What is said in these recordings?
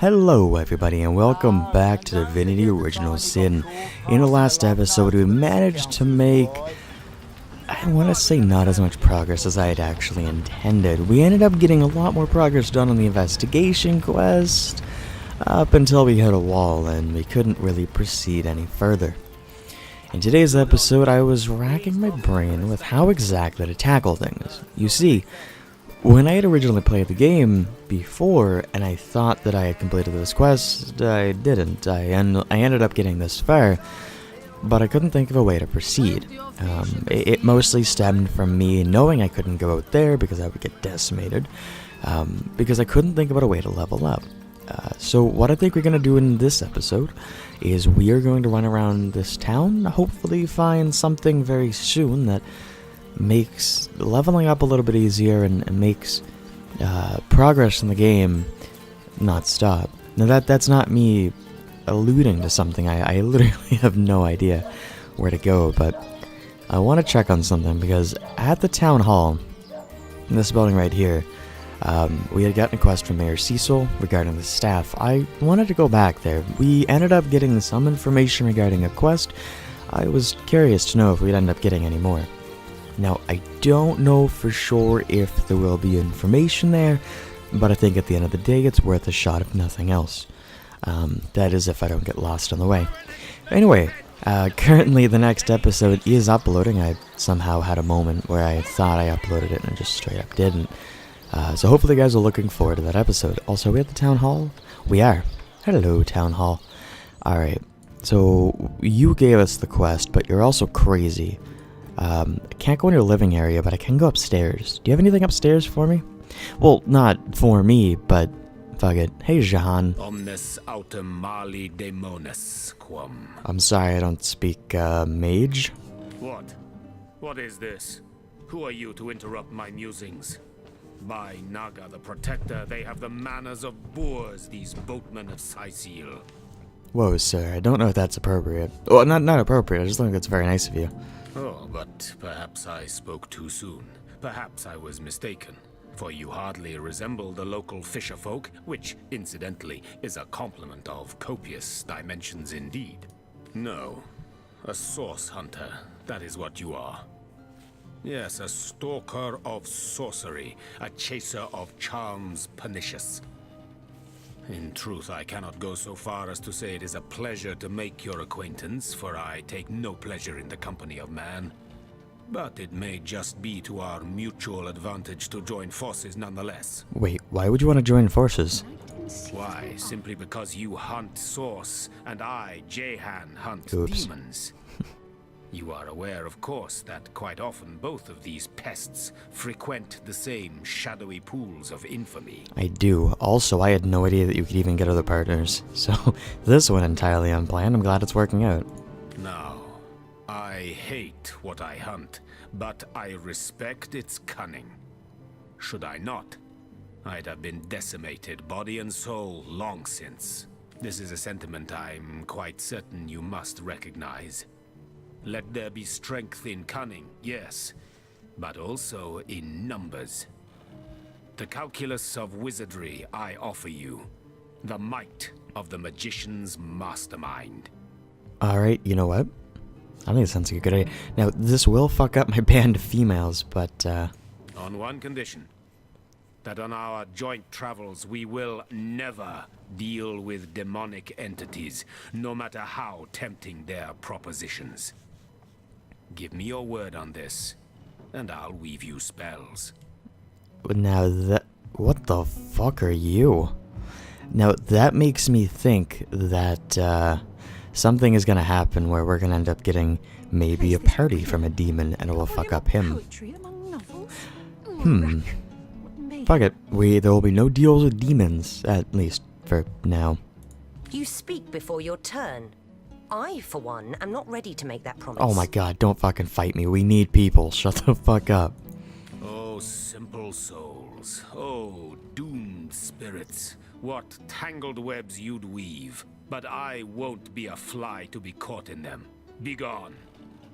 Hello everybody and welcome back to Divinity Original Sin. In the last episode we managed to make, I want to say, not as much progress as I had actually intended. We ended up getting a lot more progress done on the investigation quest, up until we hit a wall and we couldn't really proceed any further. In today's episode I was racking my brain with how exactly to tackle things. You see, when I had originally played the game before, and I thought that I had completed this quest, I didn't. I ended up getting this far, but I couldn't think of a way to proceed. It mostly stemmed from me knowing I couldn't go out there because I would get decimated, because I couldn't think about a way to level up. So what I think we're going to do in this episode is we are going to run around this town, hopefully find something very soon that makes leveling up a little bit easier and makes progress in the game not stop. Now that's not me alluding to something. I literally have no idea where to go, but I want to check on something because at the town hall, in this building right here, we had gotten a quest from Mayor Cecil regarding the staff. I wanted to go back there. We ended up getting some information regarding a quest. I was curious to know if we'd end up getting any more. Now, I don't know for sure if there will be information there, but I think at the end of the day it's worth a shot if nothing else. That is if I don't get lost on the way. Anyway, currently the next episode is uploading. I somehow had a moment where I thought I uploaded it and I just straight up didn't. So hopefully you guys are looking forward to that episode. Also, are we at the town hall? We are. Hello, town hall. Alright, so you gave us the quest, but you're also crazy. I can't go in your living area, but I can go upstairs. Do you have anything upstairs for me? Well, not for me, but fuck it. Hey, Jahan. Omnes autem mali demonis quam. I'm sorry, I don't speak, mage. What? What is this? Who are you to interrupt my musings? By Naga the Protector, they have the manners of boors, these boatmen of Sicil. Whoa, sir, I don't know if that's appropriate. Well, not appropriate, I just think that's very nice of you. Oh, but perhaps I spoke too soon. Perhaps I was mistaken, for you hardly resemble the local fisherfolk, which, incidentally, is a compliment of copious dimensions indeed. No, a source hunter, that is what you are. Yes, a stalker of sorcery, a chaser of charms pernicious. In truth, I cannot go so far as to say it is a pleasure to make your acquaintance, for I take no pleasure in the company of man. But it may just be to our mutual advantage to join forces nonetheless. Wait, why would you want to join forces? Why? Simply because you hunt source, and I, Jehan, hunt Oops. demons. You are aware, of course, that quite often both of these pests frequent the same shadowy pools of infamy. I do. Also, I had no idea that you could even get other partners. So, this went entirely unplanned. I'm glad it's working out. Now, I hate what I hunt, but I respect its cunning. Should I not, I'd have been decimated, body and soul, long since. This is a sentiment I'm quite certain you must recognize. Let there be strength in cunning, yes, but also in numbers. The calculus of wizardry I offer you, the might of the magician's mastermind. Alright, you know what? I think it sounds like a good idea. Now, this will fuck up my band of females, but, On one condition, that on our joint travels we will never deal with demonic entities, no matter how tempting their propositions. Give me your word on this, and I'll weave you spells. now that... What the fuck are you? Now, that makes me think that, something is gonna happen where we're gonna end up getting maybe a party from a demon and it will fuck up him. Fuck it. There will be no deals with demons, at least for now. You speak before your turn. I, for one, am not ready to make that promise. Oh my god, don't fucking fight me. We need people. Shut the fuck up. Oh, simple souls. Oh, doomed spirits. What tangled webs you'd weave. But I won't be a fly to be caught in them. Begone.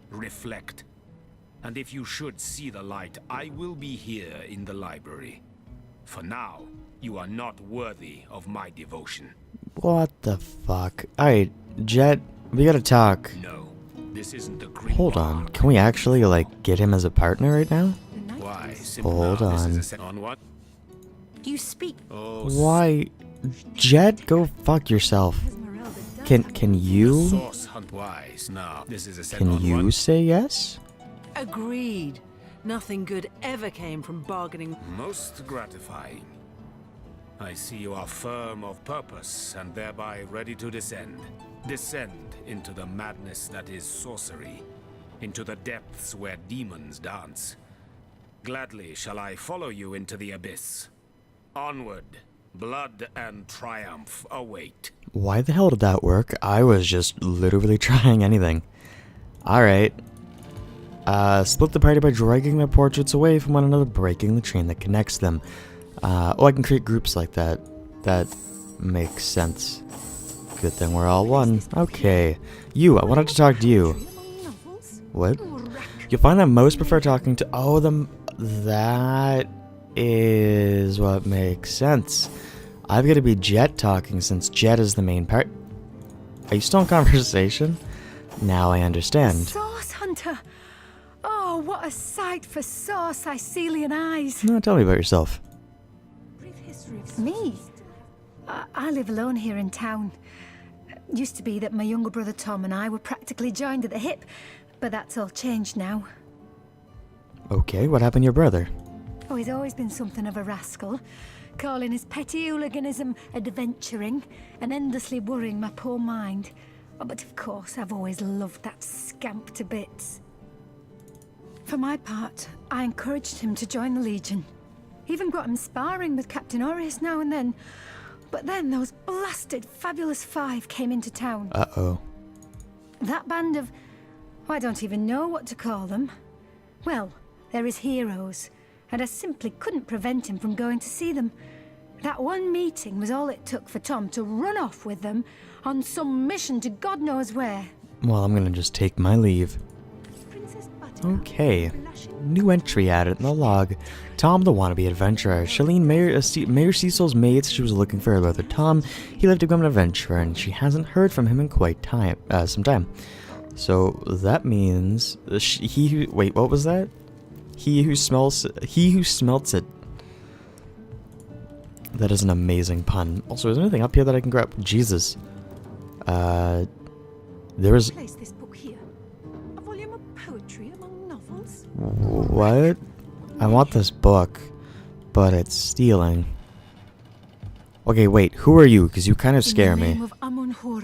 Reflect. And if you should see the light, I will be here in the library. For now, You are not worthy of my devotion. What the fuck? Alright, Jet, we gotta talk. No, this isn't the green. Hold on, can we actually, like, get him as a partner right now? Why? Hold on. On what? You speak. Oh, Why? Jet, go fuck yourself. Can you? source hunt wise. Now, this is a set Can on you one. say yes? Agreed. Nothing good ever came from bargaining. Most gratifying. I see you are firm of purpose and thereby ready to descend. Descend into the madness that is sorcery, into the depths where demons dance. Gladly shall I follow you into the abyss. Onward, blood and triumph await. Why the hell did that work? I was just literally trying anything. Alright. Split the party by dragging their portraits away from one another, breaking the chain that connects them. Oh, I can create groups like that. That makes sense. Good thing we're all one. Okay. You, I wanted to talk to you. What? You'll find that most prefer talking to... Oh, that is what makes sense. I've got to be Jet talking since Jet is the main part. Are you still in conversation? Now I understand. Sauce hunter! Oh, what a sight for sore Sicilian eyes! No, tell me about yourself. Me? I live alone here in town. Used to be that my younger brother Tom and I were practically joined at the hip, but that's all changed now. Okay, what happened to your brother? Oh, he's always been something of a rascal, calling his petty hooliganism adventuring and endlessly worrying my poor mind. Oh, but of course, I've always loved that scamp to bits. For my part, I encouraged him to join the Legion. Even got him sparring with Captain Orius now and then. But then those blasted Fabulous Five came into town. Uh-oh. That band of... I don't even know what to call them. Well, they're his heroes, and I simply couldn't prevent him from going to see them. That one meeting was all it took for Tom to run off with them on some mission to God knows where. Well, I'm gonna just take my leave. Okay. New entry added in the log. Tom, the wannabe adventurer. Shalene, Mayor Cecil's maid, she was looking for her brother Tom. He lived to become an adventurer, and she hasn't heard from him in quite some time. So that means wait, what was that? He who smelts it. That is an amazing pun. Also, is there anything up here that I can grab? Jesus. There is. Place this book here. A volume of poetry among novels. What? I want this book, but it's stealing. Okay, wait. Who are you? Because you kind of scare In the me. name of Amun-Hor,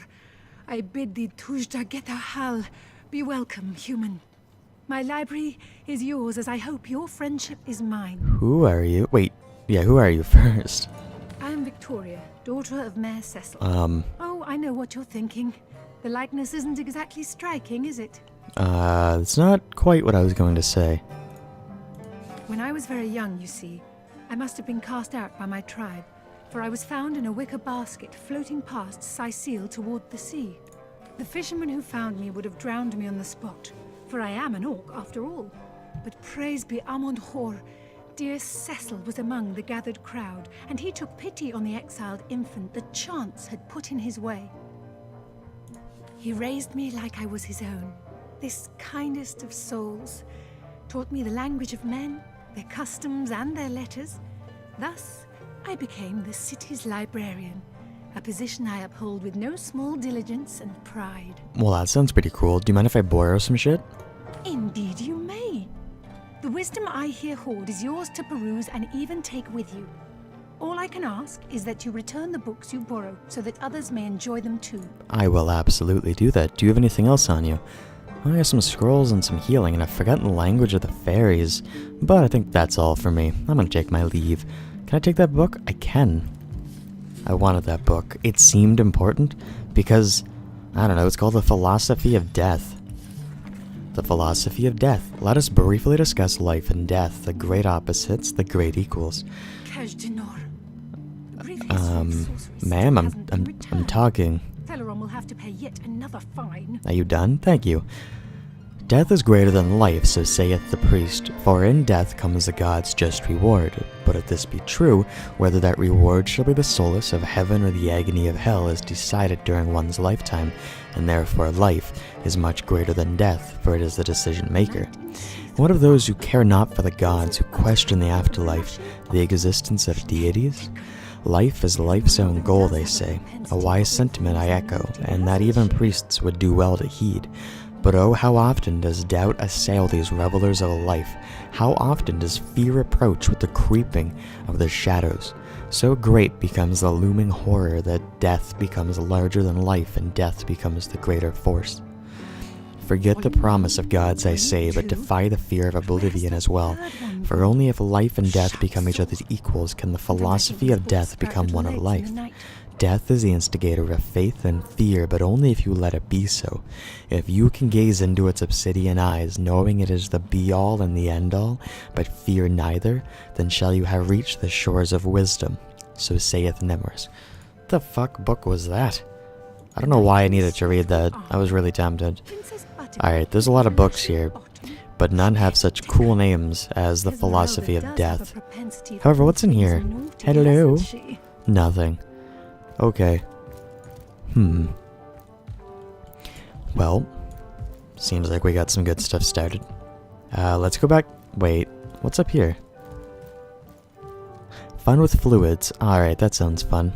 I bid thee Tujda Geta Hal. Be welcome, human. My library is yours, as I hope your friendship is mine. Who are you? Wait. Yeah, who are you first? I am Victoria, daughter of Mayor Cecil. Oh, I know what you're thinking. The likeness isn't exactly striking, is it? It's not quite what I was going to say. When I was very young, you see, I must have been cast out by my tribe, for I was found in a wicker basket floating past Sicile toward the sea. The fisherman who found me would have drowned me on the spot, for I am an orc after all. But praise be Amun-Hor, dear Cecil was among the gathered crowd, and he took pity on the exiled infant that chance had put in his way. He raised me like I was his own, this kindest of souls, taught me the language of men, their customs and their letters. Thus, I became the city's librarian, a position I uphold with no small diligence and pride. Well, that sounds pretty cool. Do you mind if I borrow some shit? Indeed you may. The wisdom I here hoard is yours to peruse and even take with you. All I can ask is that you return the books you borrow so that others may enjoy them too. I will absolutely do that. Do you have anything else on you? I have some scrolls and some healing, and I've forgotten the language of the fairies. But I think that's all for me. I'm gonna take my leave. Can I take that book? I can. I wanted that book. It seemed important because, I don't know, it's called The Philosophy of Death. The Philosophy of Death. Let us briefly discuss life and death, the great opposites, the great equals. Ma'am, I'm talking. Teleron will have to pay yet another fine. Are you done? Thank you. Death is greater than life, so saith the priest, for in death comes the god's just reward. But if this be true, whether that reward shall be the solace of heaven or the agony of hell is decided during one's lifetime, and therefore life is much greater than death, for it is the decision maker. And what of those who care not for the gods, who question the afterlife, the existence of deities? Life is life's own goal, they say. A wise sentiment, I echo, and that even priests would do well to heed. But oh, how often does doubt assail these revelers of life? How often does fear approach with the creeping of the shadows? So great becomes the looming horror that death becomes larger than life and death becomes the greater force. Forget the promise of gods, I say, but defy the fear of oblivion as well. For only if life and death become each other's equals can the philosophy of death become one of life. Death is the instigator of faith and fear, but only if you let it be so. If you can gaze into its obsidian eyes, knowing it is the be-all and the end-all, but fear neither, then shall you have reached the shores of wisdom. So saith Nemrus. What the fuck book was that? I don't know why I needed to read that. I was really tempted. Alright, there's a lot of books here, but none have such cool names as The Philosophy of Death. However, what's in here? Hello? Nothing. Okay. Well, seems like we got some good stuff started. Let's go back. Wait, what's up here? Fun with fluids. Alright, that sounds fun.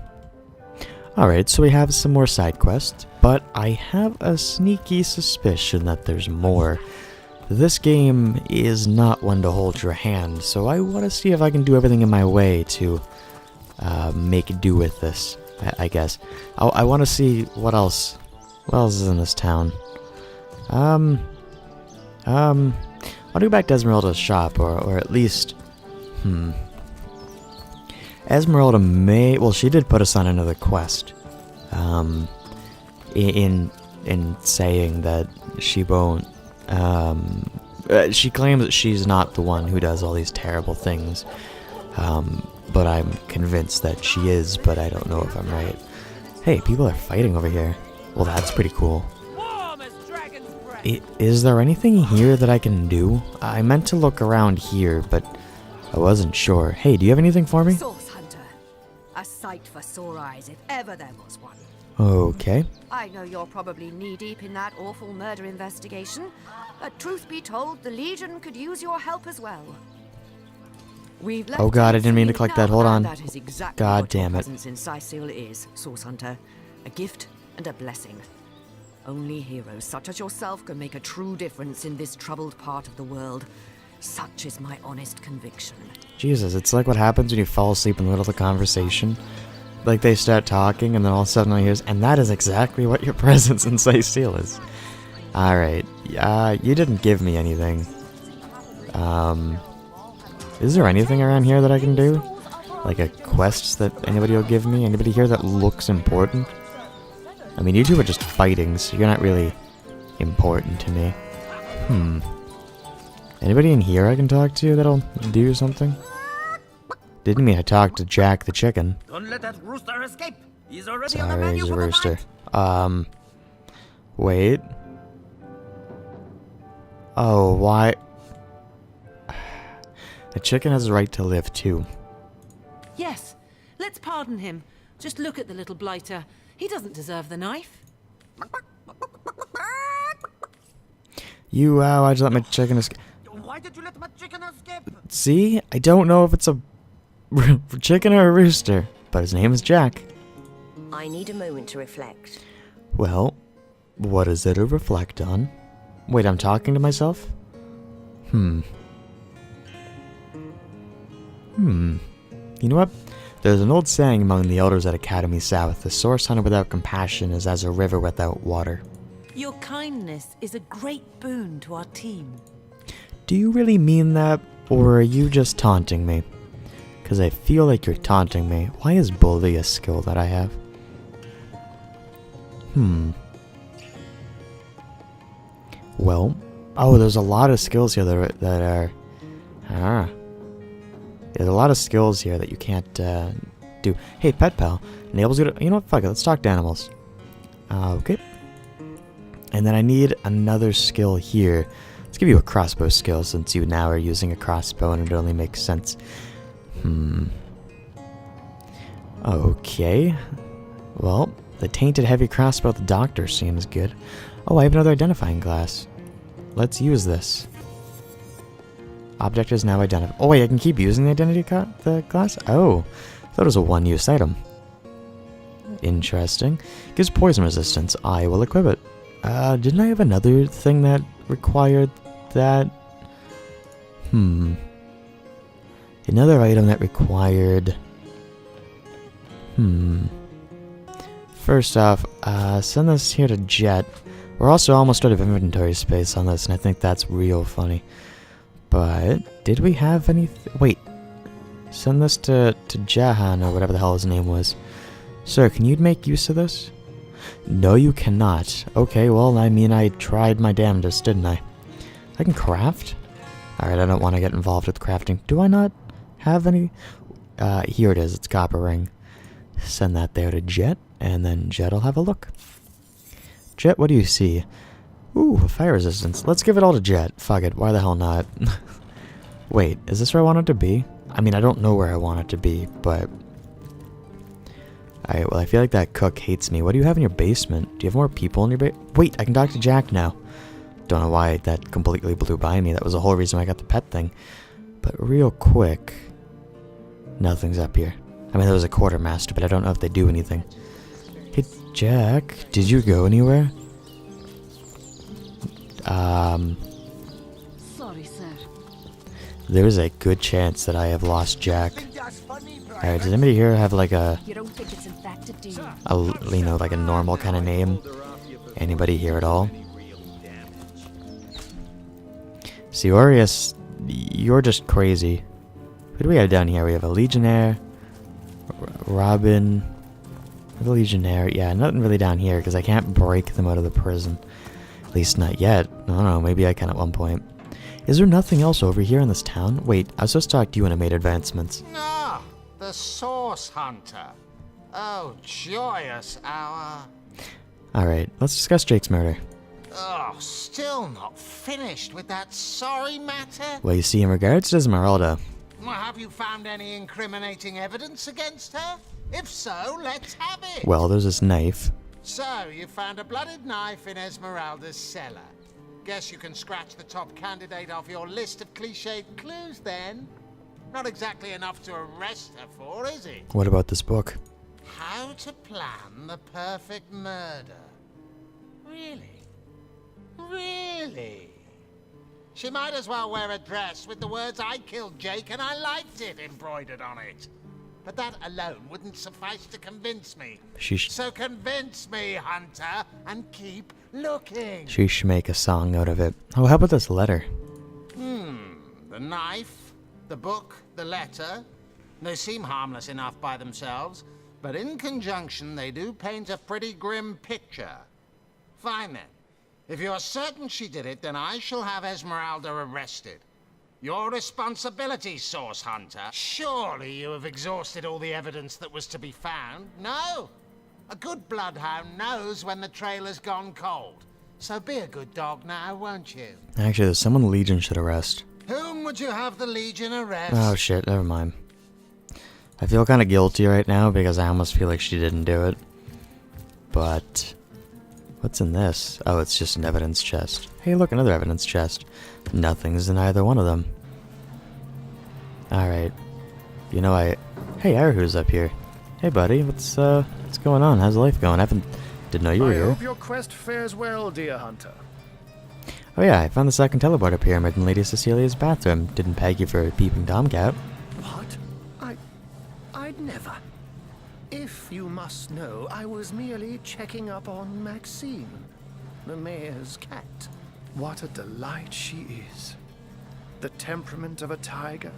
Alright, so we have some more side quests, but I have a sneaky suspicion that there's more. This game is not one to hold your hand, so I want to see if I can do everything in my way to make do with this. I guess. I want to see what else is in this town. I'll go back to Esmeralda's shop, or at least, Esmeralda may, well, she did put us on another quest, in saying that she won't, she claims that she's not the one who does all these terrible things, but I'm convinced that she is, but I don't know if I'm right. Hey, people are fighting over here. Well, that's pretty cool. Is there anything here that I can do? I meant to look around here, but I wasn't sure. Hey, do you have anything for me? Source Hunter. A sight for sore eyes if ever there was one. Okay. I know you're probably knee-deep in that awful murder investigation, but truth be told, the Legion could use your help as well. We've left Oh god, I didn't mean to click that. Hold on. That is exactly God what your damn it. presence in Sicil is, Source Hunter. A gift and a blessing. Only heroes such as yourself can make a true difference in this troubled part of the world. Such is my honest conviction. Jesus, it's like what happens when you fall asleep in the middle of a conversation. Like they start talking and then all of a sudden I hear, and that is exactly what your presence in Sicil is. Alright, you didn't give me anything. Is there anything around here that I can do? Like a quest that anybody will give me? Anybody here that looks important? I mean, you two are just fighting, so you're not really important to me. Anybody in here I can talk to that'll do something? Didn't mean to talk to Jack the chicken. Don't let that rooster escape. He's already on the Sorry, menu he's a for the rooster. fight. Wait. Oh, why? The chicken has a right to live too. Yes, let's pardon him. Just look at the little blighter. He doesn't deserve the knife. Why'd you let my chicken escape? Why did you let my chicken escape? See? I don't know if it's a chicken or a rooster, but his name is Jack. I need a moment to reflect. Well, what is there to reflect on? Wait, I'm talking to myself? You know what? There's an old saying among the elders at Academy South, the source hunter without compassion is as a river without water. Your kindness is a great boon to our team. Do you really mean that, or are you just taunting me? Because I feel like you're taunting me. Why is bully a skill that I have? Well, oh, there's a lot of skills here that are there's a lot of skills here that you can't do. Hey, pet pal, enables you to, you know what, fuck it, let's talk to animals. Okay. And then I need another skill here. Let's give you a crossbow skill since you now are using a crossbow and it only makes sense. Okay. Well, the tainted heavy crossbow of the doctor seems good. Oh, I have another identifying glass. Let's use this. Object is now identified. Oh wait, I can keep using the identity glass? Oh, I thought it was a one-use item. Interesting. Gives poison resistance. I will equip it. Didn't I have another thing that required that? Another item that required... First off, send this here to Jet. We're also almost out of inventory space on this, and I think that's real funny. But, did we have anything? Wait. Send this to Jahan, or whatever the hell his name was. Sir, can you make use of this? No, you cannot. Okay, well, I mean, I tried my damnedest, didn't I? I can craft? Alright, I don't want to get involved with crafting. Do I not have any? Here it is. It's copper ring. Send that there to Jet, and then Jet will have a look. Jet, what do you see? Ooh, fire resistance. Let's give it all to Jet. Fuck it, why the hell not? Wait, is this where I want it to be? I mean, I don't know where I want it to be, but... Alright, well, I feel like that cook hates me. What do you have in your basement? Do you have more people in your basement? Wait, I can talk to Jack now. Don't know why that completely blew by me. That was the whole reason I got the pet thing. But real quick... Nothing's up here. I mean, there was a quartermaster, but I don't know if they do anything. Hey, Jack, did you go anywhere? Sorry, sir. There's a good chance that I have lost Jack. Alright, does anybody here have like a... You don't think it's infected, do you? you know, like a normal kind of name? Anybody here at all? Seorius, you're just crazy. Who do we have down here? We have a Legionnaire, Robin, the Legionnaire. Yeah, nothing really down here because I can't break them out of the prison. At least not yet. I don't know, maybe I can at one point. Is there nothing else over here in this town? Wait, I was supposed to talk to you when I made advancements. Ah, the Source Hunter. Oh, joyous hour. Alright, let's discuss Jake's murder. Oh, still not finished with that sorry matter? Well, you see, in regards to Esmeralda... Well, have you found any incriminating evidence against her? If so, let's have it. Well, there's this knife. So, you found a blooded knife in Esmeralda's cellar. Guess you can scratch the top candidate off your list of cliched clues then. Not exactly enough to arrest her for, is it? What about this book? How to plan the perfect murder. Really? Really? She might as well wear a dress with the words "I killed Jake and I liked it" embroidered on it. But that alone wouldn't suffice to convince me. So convince me, Hunter, and keep looking. She should make a song out of it. Oh, how about this letter? The knife, the book, the letter. They seem harmless enough by themselves, but in conjunction they do paint a pretty grim picture. Fine then. If you're certain she did it, then I shall have Esmeralda arrested. Your responsibility, Source Hunter. Surely you have exhausted all the evidence that was to be found? No? A good bloodhound knows when the trail has gone cold. So be a good dog now, won't you? Actually, there's someone the Legion should arrest. Whom would you have the Legion arrest? Oh shit, never mind. I feel kind of guilty right now because I almost feel like she didn't do it. But... what's in this? Oh, it's just an evidence chest. Hey, look, another evidence chest. Nothing's in either one of them. Alright. You know, Hey, Arahu's up here. Hey, buddy, what's going on? How's life going? Didn't know you were here. I hope your quest fares well, dear hunter. Oh yeah, I found the second teleporter pyramid in Lady Cecilia's bathroom. Didn't peg you for a peeping tomcat. What? I'd never. If you must know, I was merely checking up on Maxine, the mayor's cat. What a delight she is. The temperament of a tiger,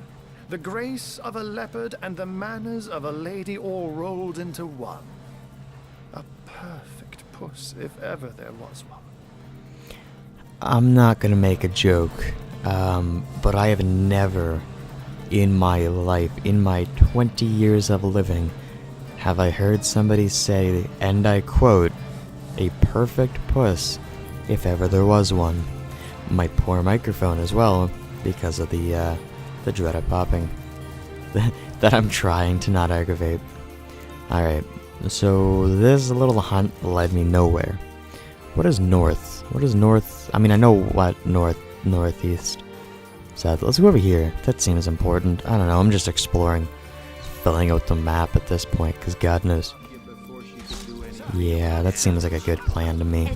the grace of a leopard, and the manners of a lady all rolled into one. A perfect puss, if ever there was one. I'm not gonna make a joke, but I have never in my life, in my 20 years of living, have I heard somebody say, and I quote, "a perfect puss if ever there was one. My poor microphone as well, because of the dread of popping. That I'm trying to not aggravate. Alright, so this little hunt led me nowhere. What is north? What is north? I mean, I know what northeast. So let's go over here. That seems important. I don't know, I'm just exploring. Filling out the map at this point, because God knows. Yeah, that seems like a good plan to me.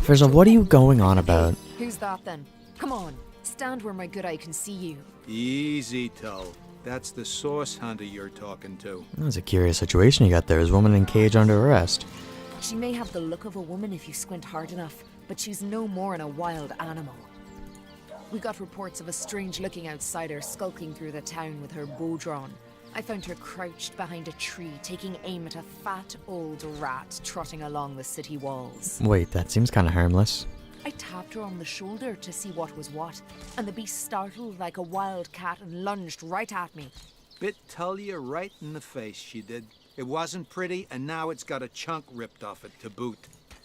First of all, what are you going on about? Who's that then? Come on, stand where my good eye can see you. Easy, Tull. That's the source hunter you're talking to. That's a curious situation you got there. Is woman in cage under arrest? She may have the look of a woman if you squint hard enough, but she's no more than a wild animal. We got reports of a strange-looking outsider skulking through the town with her bow drawn. I found her crouched behind a tree, taking aim at a fat old rat trotting along the city walls. Wait, that seems kind of harmless. I tapped her on the shoulder to see what was what, and the beast startled like a wild cat and lunged right at me. Bit Tullia right in the face, she did. It wasn't pretty, and now it's got a chunk ripped off it to boot.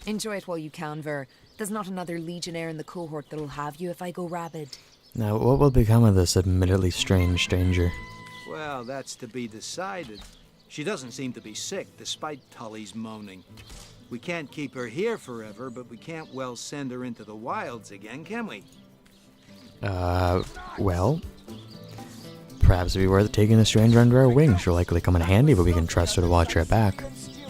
Enjoy it while you can, Ver. There's not another legionnaire in the cohort that'll have you if I go rabid. Now, what will become of this admittedly strange stranger? Well, that's to be decided. She doesn't seem to be sick, despite Tully's moaning. We can't keep her here forever, but we can't well send her into the wilds again, can we? Well... Perhaps it'd be worth taking the stranger under our wing. She'll likely come in handy, but we can trust her to watch our back.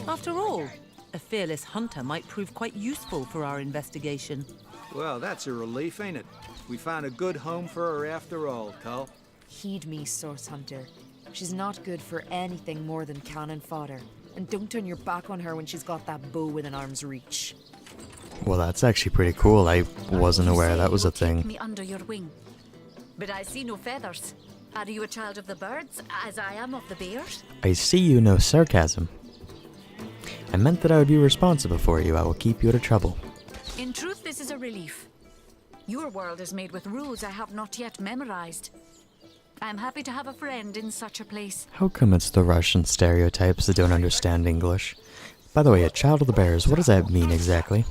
After all, a fearless hunter might prove quite useful for our investigation. Well, that's a relief, ain't it? We found a good home for her after all, Tull. Heed me, Source Hunter. She's not good for anything more than cannon fodder. And don't turn your back on her when she's got that bow within arm's reach. Well, that's actually pretty cool. I wasn't aware that was a thing. Me under your wing. But I see no feathers. Are you a child of the birds, as I am of the bears? I see you know sarcasm. I meant that I would be responsible for you. I will keep you out of trouble. In truth, this is a relief. Your world is made with rules I have not yet memorized. I am happy to have a friend in such a place. How come it's the Russian stereotypes that don't understand English? By the way, a child of the bears, what does that mean exactly?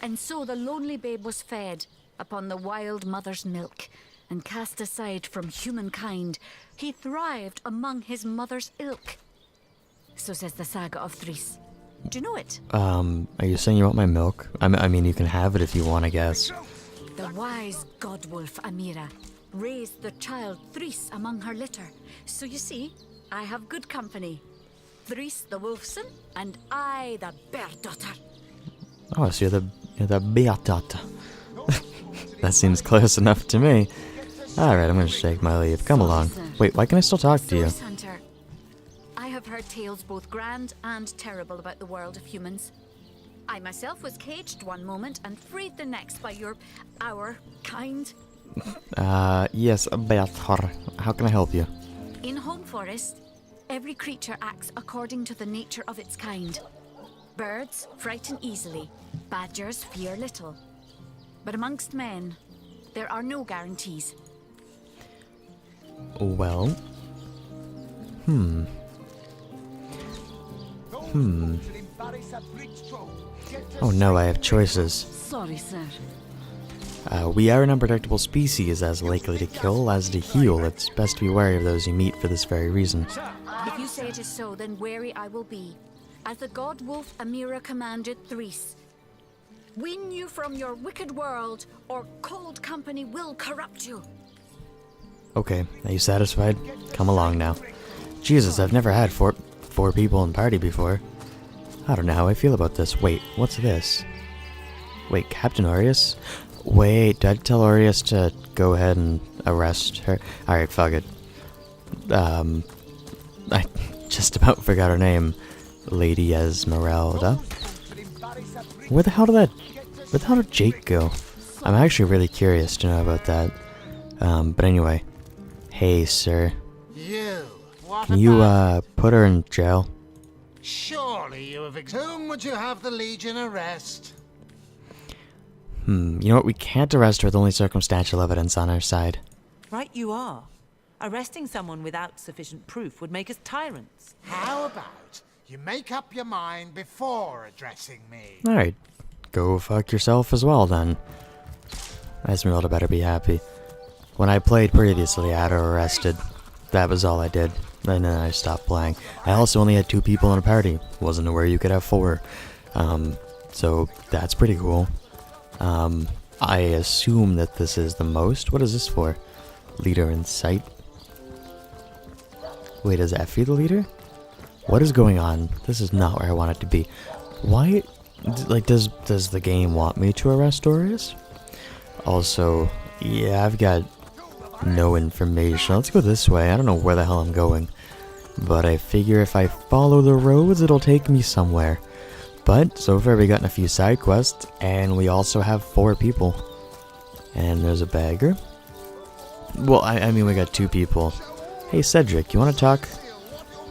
And so the lonely babe was fed upon the wild mother's milk, and cast aside from humankind, he thrived among his mother's ilk. So says the saga of Thris. Do you know it? Are you saying you want my milk? I mean, you can have it if you want, I guess. The wise godwolf Amira raised the child Thris among her litter. So you see, I have good company. Thris the wolfson, and I the bear daughter. Oh, so you're the bear daughter. That seems close enough to me. Alright, I'm gonna shake my leave. Come along. Wait, why can I still talk to you? Hunter, I have heard tales both grand and terrible about the world of humans. I myself was caged one moment and freed the next by our kind. Yes, Beator. How can I help you? In Home Forest, every creature acts according to the nature of its kind. Birds frighten easily, badgers fear little. But amongst men, there are no guarantees. Well... Oh no, I have choices. Sorry, sir. We are an unpredictable species, as likely to kill as to heal. It's best to be wary of those you meet for this very reason. If you say it is so, then wary I will be. As the god wolf Amira commanded Thris. Win you from your wicked world, or cold company will corrupt you. Okay, are you satisfied? Come along now. Jesus, I've never had four people in party before. I don't know how I feel about this. Wait, what's this? Wait, Captain Aureus? Wait, did I tell Aureus to go ahead and arrest her? Alright, fuck it. I just about forgot her name. Lady Esmeralda? Where the hell did Jake go? I'm actually really curious to know about that. But anyway. Hey, sir. Can you, put her in jail? Surely you have whom would you have the Legion arrest? You know what? We can't arrest her with only circumstantial evidence on our side. Right you are. Arresting someone without sufficient proof would make us tyrants. How about you make up your mind before addressing me? Alright. go fuck yourself as well then. Esmeralda better be happy. When I played previously, I had her arrested. That was all I did. And then I stopped playing. I also only had 2 people in a party. Wasn't aware you could have 4. So that's pretty cool. I assume that this is the most. What is this for? Leader in sight. Wait, is Effie the leader? What is going on? This is not where I want it to be. Why? Like, does the game want me to arrest Dorius? Also, yeah, I've got no information. Let's go this way. I don't know where the hell I'm going. But I figure if I follow the roads, it'll take me somewhere. But so far we've gotten a few side quests, and we also have 4 people. And there's a bagger. Well, I mean, we got 2 people. Hey, Cedric, you want to talk?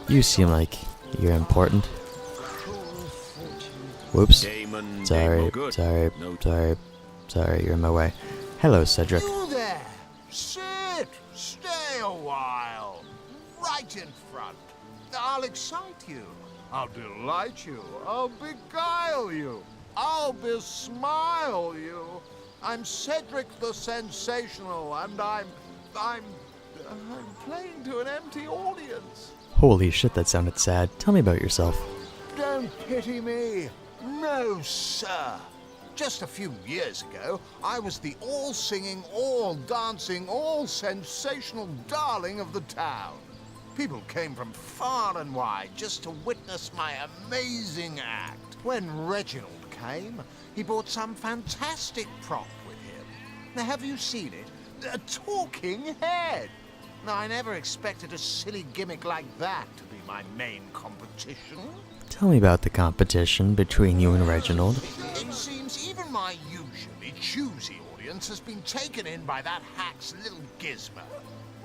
You seem like you're important. Whoops. Sorry, you're in my way. Hello, Cedric. You there! Sit! Stay a while! Right in front. I'll excite you. I'll delight you. I'll beguile you. I'll besmile you. I'm Cedric the Sensational, and I'm playing to an empty audience. Holy shit, that sounded sad. Tell me about yourself. Don't pity me. No, sir. Just a few years ago, I was the all-singing, all-dancing, all-sensational darling of the town. People came from far and wide just to witness my amazing act. When Reginald came, he brought some fantastic prop with him. Now, have you seen it? A talking head. Now, I never expected a silly gimmick like that to be my main competition. Tell me about the competition between you and Reginald. It seems even my usually choosy audience has been taken in by that hack's little gizmo.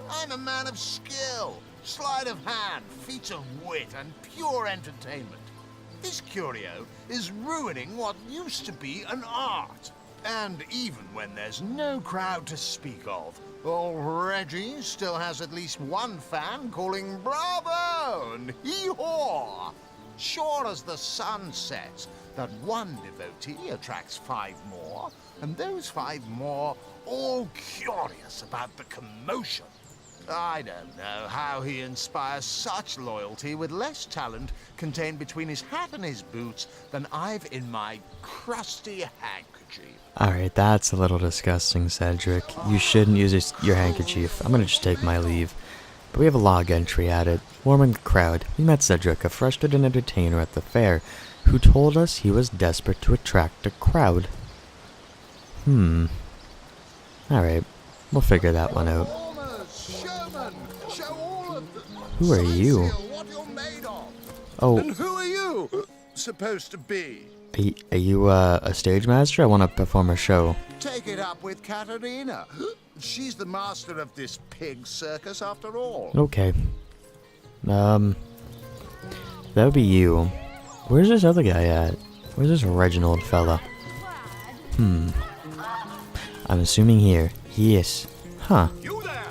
I'm a man of skill, sleight of hand, feats of wit, and pure entertainment. This curio is ruining what used to be an art. And even when there's no crowd to speak of, old Reggie still has at least one fan calling bravo and hee-haw. Sure as the sun sets, that one devotee attracts 5 more, and those 5 more all curious about the commotion. I don't know how he inspires such loyalty with less talent contained between his hat and his boots than I've in my crusty handkerchief. Alright, that's a little disgusting, Cedric. You shouldn't use your handkerchief. I'm gonna just take my leave. But we have a log entry at it. Warming the crowd, we met Cedric, a frustrated entertainer at the fair, who told us he was desperate to attract a crowd. Alright, we'll figure that one out. Who are you? Oh. And who are you supposed to be? Are you a stage master? I want to perform a show. Take it up with Katerina. She's the master of this pig circus after all. Okay. That would be you. Where's this other guy at? Where's this Reginald fella? I'm assuming here. Yes. Huh. You there!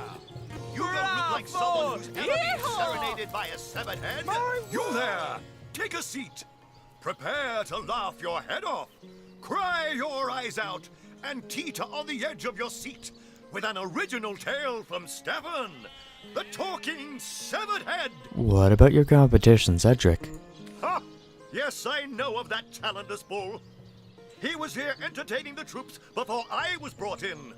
You don't look like someone who's ever been serenaded by a severed head. You there! Take a seat. Prepare to laugh your head off, cry your eyes out, and teeter on the edge of your seat with an original tale from Stefan, the talking severed head. What about your competition, Cedric? Ha! Yes, I know of that talentless bull. He was here entertaining the troops before I was brought in.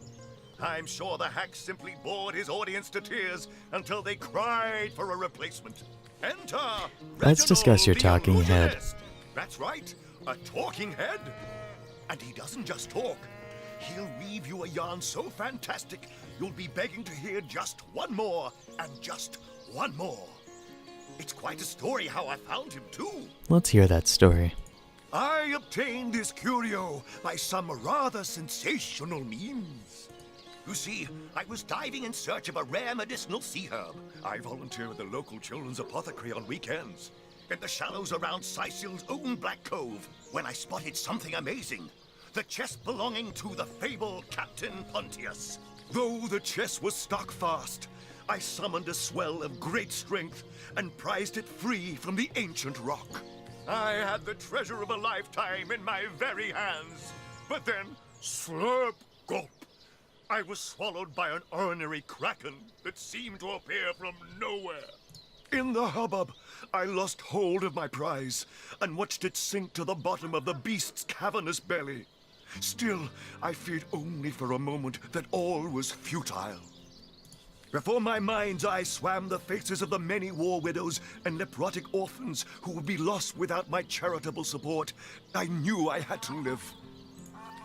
I'm sure the hack simply bored his audience to tears until they cried for a replacement. Enter! Let's discuss your talking head. That's right, a talking head. And he doesn't just talk. He'll weave you a yarn so fantastic, you'll be begging to hear just one more, and just one more. It's quite a story how I found him, too. Let's hear that story. I obtained this curio by some rather sensational means. You see, I was diving in search of a rare medicinal sea herb. I volunteer at the local children's apothecary on weekends, in the shallows around Sicil's own Black Cove, when I spotted something amazing. The chest belonging to the fabled Captain Pontius. Though the chest was stuck fast, I summoned a swell of great strength and prized it free from the ancient rock. I had the treasure of a lifetime in my very hands. But then, slurp, gulp, I was swallowed by an ornery kraken that seemed to appear from nowhere. In the hubbub, I lost hold of my prize and watched it sink to the bottom of the beast's cavernous belly. Still, I feared only for a moment that all was futile. Before my mind's eye swam the faces of the many war widows and leprotic orphans who would be lost without my charitable support. I knew I had to live.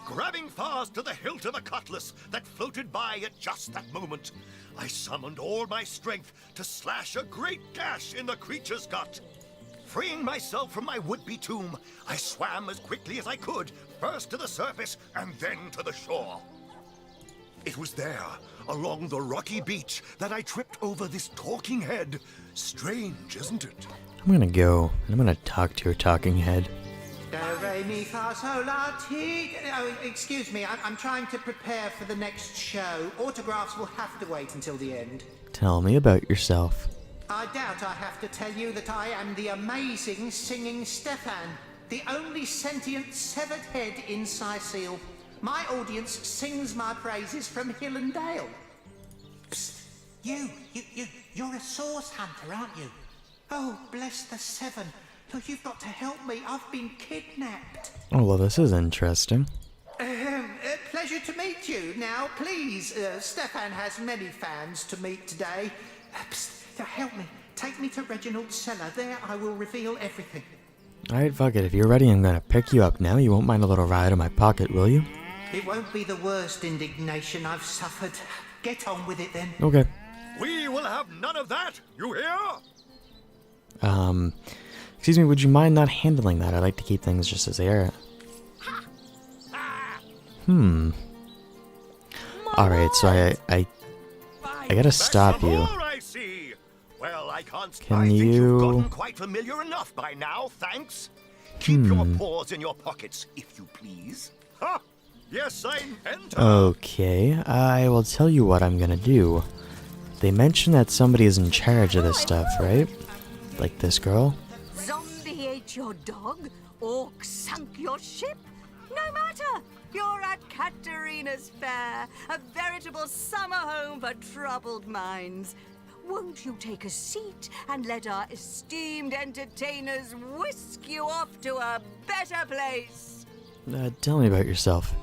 Grabbing fast to the hilt of a cutlass that floated by at just that moment, I summoned all my strength to slash a great gash in the creature's gut. Freeing myself from my would-be tomb, I swam as quickly as I could, first to the surface and then to the shore. It was there, along the rocky beach, that I tripped over this talking head. Strange, isn't it? I'm gonna go, and I'm gonna talk to your talking head. Do, re, mi, fa, sol, la, ti. Oh, excuse me, I'm trying to prepare for the next show. Autographs will have to wait until the end. Tell me about yourself. I doubt I have to tell you that I am the amazing singing Stefan, the only sentient severed head in Sicile. My audience sings my praises from hill and dale. Psst, you're a source hunter, aren't you? Oh, bless the seven. Look, you've got to help me. I've been kidnapped. Oh, well, this is interesting. Pleasure to meet you. Now, please, Stefan has many fans to meet today. Psst, help me. Take me to Reginald's cellar. There I will reveal everything. Alright, fuck it. If you're ready, I'm gonna pick you up now. You won't mind a little ride in my pocket, will you? It won't be the worst indignation I've suffered. Get on with it then. Okay. We will have none of that, you hear? Excuse me, would you mind not handling that? I like to keep things just as they are. Alright, so I gotta stop you. I see. Well, I can't. Can I think you- you've gotten quite familiar enough by now, thanks. Keep your paws in your pockets, if you please. Ha! Yes, I intend to. Okay, I will tell you what I'm gonna do. They mentioned that somebody is in charge of this stuff, right? Like this girl? Zombie ate your dog? Orc sunk your ship? No matter! You're at Katerina's Fair, a veritable summer home for troubled minds. Won't you take a seat and let our esteemed entertainers whisk you off to a better place? Tell me about yourself.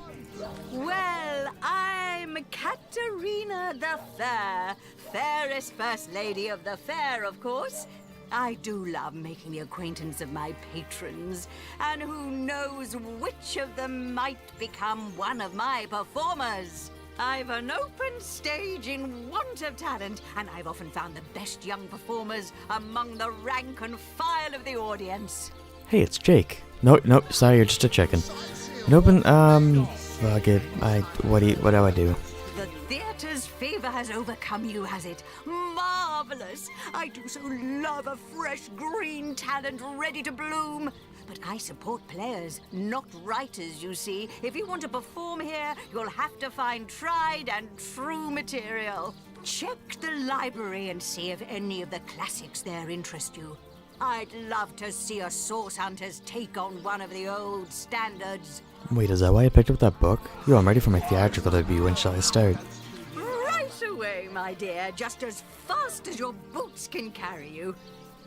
Well, I'm Katerina the Fair, fairest first lady of the fair, of course. I do love making the acquaintance of my patrons, and who knows which of them might become one of my performers. I've an open stage in want of talent, and I've often found the best young performers among the rank and file of the audience. Hey, it's Jake. No, sorry, you're just a chicken. Fuck it. What do I do? The theatre's fever has overcome you, has it? Marvelous! I do so love a fresh green talent ready to bloom. But I support players, not writers, you see. If you want to perform here, you'll have to find tried and true material. Check the library and see if any of the classics there interest you. I'd love to see a Source Hunters take on one of the old standards. Wait, is that why I picked up that book? Yo, I'm ready for my theatrical debut. When shall I start? Right away, my dear, just as fast as your boots can carry you.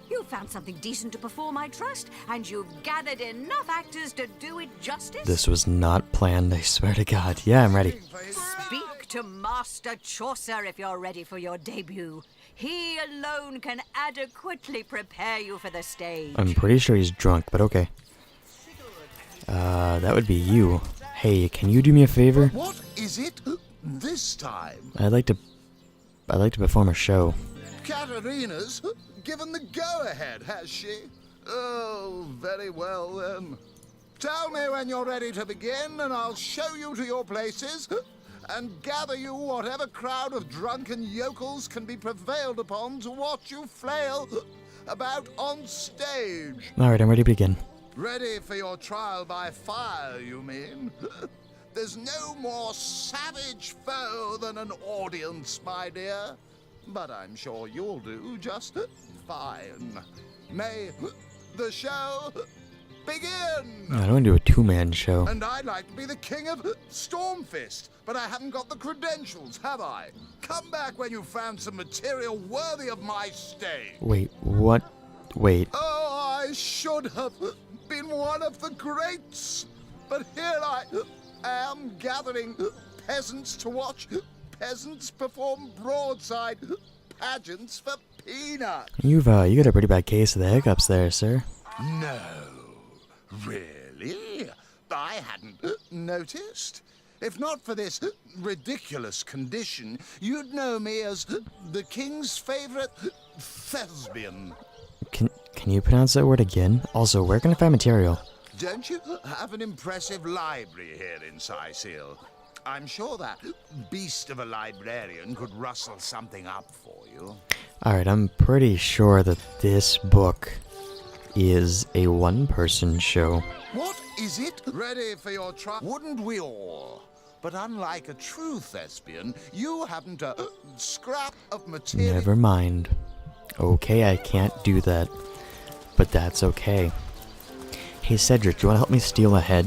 You've found something decent to perform, I trust, and you've gathered enough actors to do it justice. This was not planned, I swear to God. Yeah, I'm ready. Speak to Master Chaucer if you're ready for your debut. He alone can adequately prepare you for the stage. I'm pretty sure he's drunk, but okay. That would be you. Hey, can you do me a favor? What is it this time? I'd like to perform a show. Katerina's given the go-ahead, has she? Oh, very well then. Tell me when you're ready to begin, and I'll show you to your places, and gather you whatever crowd of drunken yokels can be prevailed upon to watch you flail about on stage. Alright, I'm ready to begin. Ready for your trial by fire, you mean? There's no more savage foe than an audience, my dear. But I'm sure you'll do just fine. May the show Begin! I don't want to do a two-man show. And I'd like to be the king of Stormfist, but I haven't got the credentials, have I? Come back when you've found some material worthy of my stay. Wait, what? Wait. Oh, I should have been one of the greats. But here I am gathering peasants to watch peasants perform broadside pageants for peanuts. You got a pretty bad case of the hiccups there, sir. No, really? I hadn't noticed. If not for this ridiculous condition, you'd know me as the king's favorite thespian. Can you pronounce that word again? Also, where can I find material? Don't you have an impressive library here in Ciao? I'm sure that beast of a librarian could rustle something up for you. Alright, I'm pretty sure that this book is a one-person show. What is it? Ready for your trial? Wouldn't we all? But unlike a true thespian, you haven't a scrap of material. Never mind. Okay, I can't do that. But that's okay. Hey Cedric, do you want to help me steal a head?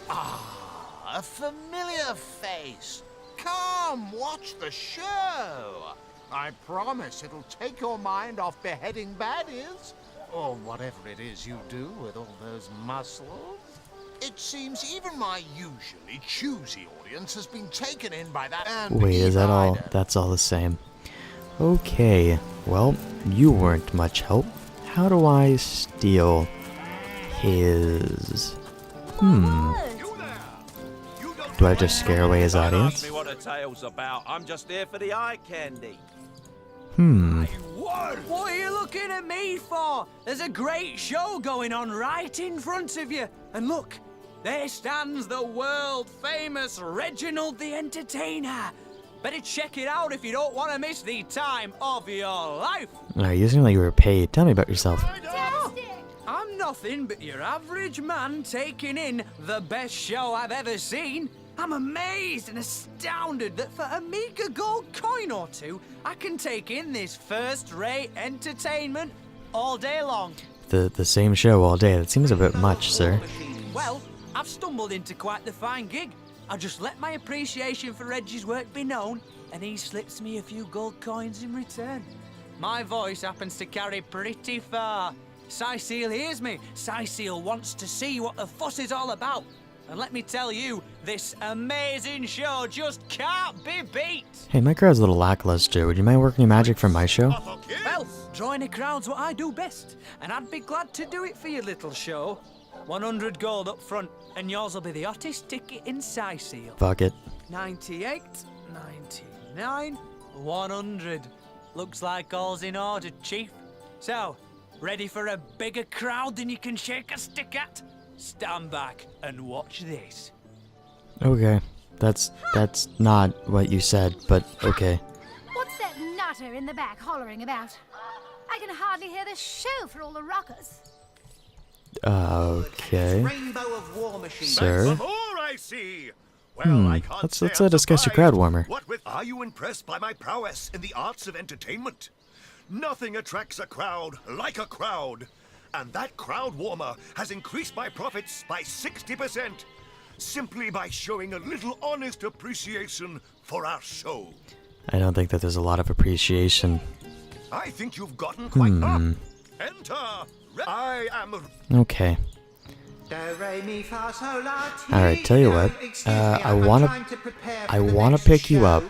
Ah, a familiar face. Come, watch the show. I promise it'll take your mind off beheading baddies. Or whatever it is you do with all those muscles. It seems even my usually choosy audience has been taken in by that. Wait, is that all? That's all the same. Okay, well, you weren't much help. How do I steal his... Do I have to scare away his audience? Don't ask me what the tale's about. I'm just here for the eye candy. What are you looking at me for? There's a great show going on right in front of you. And look, there stands the world-famous Reginald the Entertainer. Better check it out if you don't want to miss the time of your life. You seem like you were paid. Tell me about yourself. I'm nothing but your average man taking in the best show I've ever seen. I'm amazed and astounded that for a meager gold coin or two, I can take in this first-rate entertainment all day long. The same show all day. That seems a bit much, sir. Well, I've stumbled into quite the fine gig. I'll just let my appreciation for Reggie's work be known, and he slips me a few gold coins in return. My voice happens to carry pretty far. Ciao hears me. Ciao wants to see what the fuss is all about. And let me tell you, this amazing show just can't be beat. Hey, my crowd's a little lackluster. Would you mind working your magic for my show? Well, drawing a crowd's what I do best, and I'd be glad to do it for your little show. 100 gold up front, and yours will be the hottest ticket in Ciao. Fuck it. 98, 99, 100. Looks like all's in order, Chief. So, ready for a bigger crowd than you can shake a stick at? Stand back and watch this. Okay. That's not what you said, but okay. What's that nutter in the back hollering about? I can hardly hear the show for all the rockers. Okay. Sir? Some more, I see. Well, I can't Let's say I'm discuss your surprised. crowd warmer. What with? Are you impressed by my prowess in the arts of entertainment? Nothing attracts a crowd like a crowd. And that crowd warmer has increased my profits by 60%, simply by showing a little honest appreciation for our show. I don't think that there's a lot of appreciation. I think you've gotten quite up. Enter. I am. Okay. Alright, tell you what. I wanna pick you up.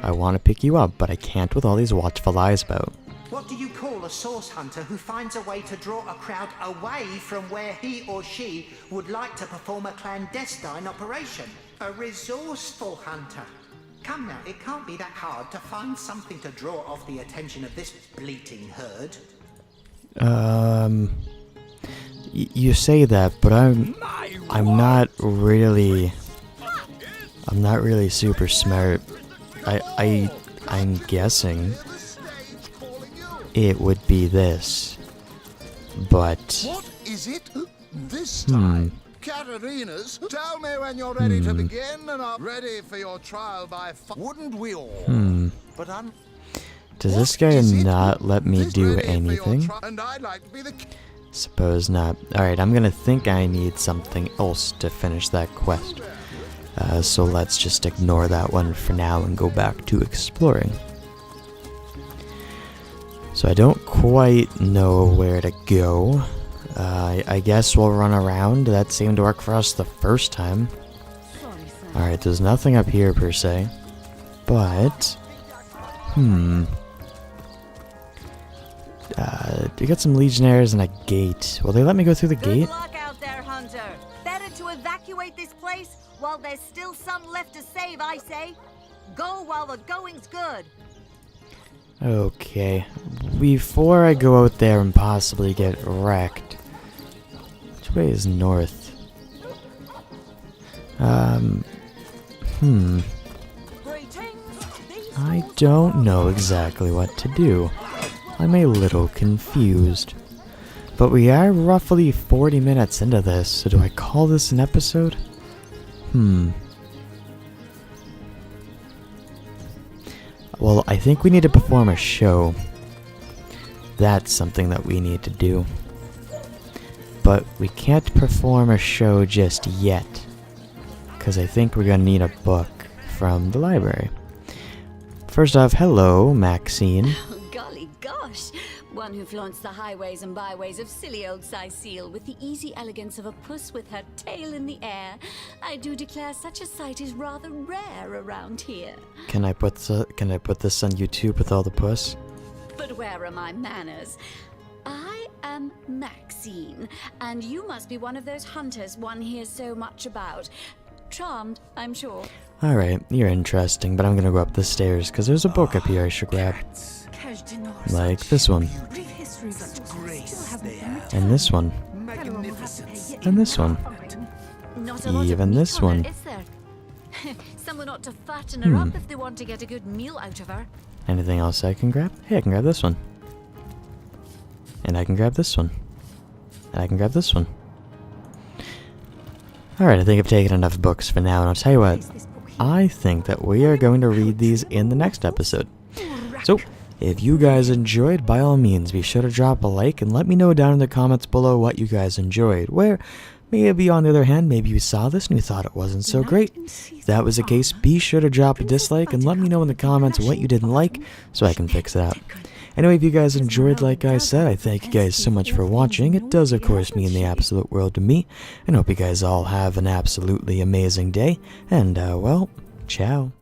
I wanna pick you up, but I can't with all these watchful eyes about. What do you call a source hunter who finds a way to draw a crowd away from where he or she would like to perform a clandestine operation? A resourceful hunter. Come now, it can't be that hard to find something to draw off the attention of this bleating herd. You say that, but I'm not really super smart. I'm guessing it would be this, but What is it this time? Katarina's, tell me when you're ready to begin, and I'm ready for your trial by fire. Wouldn't we all? But does this guy not let me do anything? And I'd like to be the Suppose not. Alright, I'm gonna think I need something else to finish that quest. So let's just ignore that one for now and go back to exploring. So I don't quite know where to go. I guess we'll run around. That seemed to work for us the first time. Alright, there's nothing up here per se. But... we got some legionnaires and a gate. Will they let me go through the gate? Good luck out there, Hunter. Better to evacuate this place while there's still some left to save, I say. Go while the going's good. Okay. Before I go out there and possibly get wrecked. Which way is north? I don't know exactly what to do. I'm a little confused. But we are roughly 40 minutes into this, so do I call this an episode? Well, I think we need to perform a show. That's something that we need to do. But we can't perform a show just yet. Because I think we're going to need a book from the library. First off, hello, Maxine. Golly gosh! One who flaunts the highways and byways of silly old Cecile with the easy elegance of a puss with her tail in the air. I do declare such a sight is rather rare around here. Can I put this on YouTube with all the puss? But where are my manners? I am Maxine, and you must be one of those hunters one hears so much about. Charmed, I'm sure. Alright, you're interesting, but I'm gonna go up the stairs, because there's a book up here I should grab. Like this one. And this one. And this one. Even this one. Is there? Someone ought to fatten her up if they want to get a good meal out of her. Anything else I can grab? Hey, I can grab this one. And I can grab this one. And I can grab this one. Alright, I think I've taken enough books for now, and I'll tell you what, I think that we are going to read these in the next episode. So, if you guys enjoyed, by all means, be sure to drop a like and let me know down in the comments below what you guys enjoyed. Where, maybe on the other hand, maybe you saw this and you thought it wasn't so great. If that was the case, be sure to drop a dislike and let me know in the comments what you didn't like so I can fix it out. Anyway, if you guys enjoyed, like I said, I thank you guys so much for watching. It does, of course, mean the absolute world to me. And hope you guys all have an absolutely amazing day. And, well, ciao.